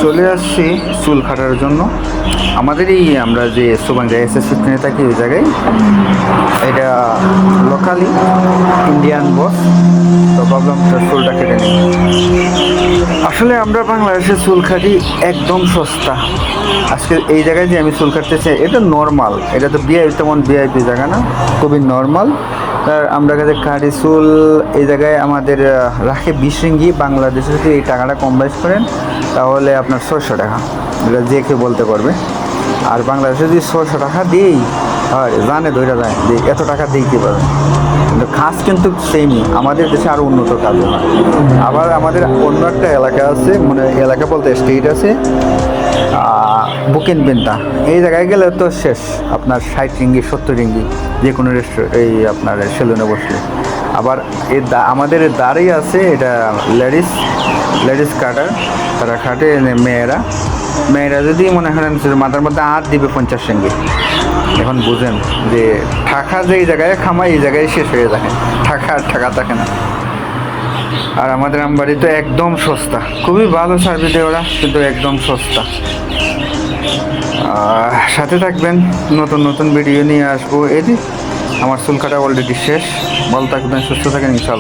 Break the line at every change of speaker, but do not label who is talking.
চলে আসছি চুল কাটার জন্য। আমাদের এই আমরা যে সুবাঞ্জা SS15 থাকি ওই জায়গায়, এটা লোকালি ইন্ডিয়ান বস। তো ভাবলাম তার চুলটা কেটে নিই। আসলে আমরা বাংলাদেশে চুল কাটি একদম সস্তা। আজকে এই জায়গায় যে আমি চুল কাটতেছি এটা নর্মাল, এটা তো তেমন ভিআইপি জায়গা না, খুবই নর্মাল। আর আমরা কাছে কাটি চুল এই জায়গায় আমাদের রাখে 20 রিঙ্গি। বাংলাদেশে যদি এই টাকাটা কম্বাইজ করেন তাহলে আপনার 600 টাকা, এটা যে কেউ বলতে পারবে। আর বাংলাদেশে যদি 600 টাকা দিই, আর জানে ধৈর্য যায় যে এত টাকা দিই কীভাবে। কিন্তু কাজ কিন্তু সেমই, আমাদের দেশে আরও উন্নত কাজ হয়। আবার আমাদের অন্য একটা এলাকা আছে, মানে এলাকা বলতে স্টেট আছে, বুকিনবিন্তা। এই জায়গায় গেলে তো শেষ, আপনার 60 রিঙ্গি 70 রিঙ্গি যে কোনো এই আপনার সেলুনে বসলে। আবার আমাদের দাঁড়িয়ে আছে, এটা লেডিস কাটার, তারা খাটে মেয়েরা যদি মনে করেন মাথার মধ্যে হাত দিবে 50 রিঙ্গি। এখন বুঝেন যে টাকা যে এই জায়গায় খামায় এই জায়গায় শেষ হয়ে যায়, টাকা থাকে না। আর আমাদের আমবাড়ি তো একদম সস্তা, খুবই ভালো সার্ভিস দেয় ওরা, কিন্তু একদম সস্তা। সাথে থাকবেন, নতুন নতুন ভিডিও নিয়ে আসবো। এই আমার চুল কাটা অলরেডি শেষ। ভালো থাকবেন, সুস্থ থাকেন ইনশাল্লাহ।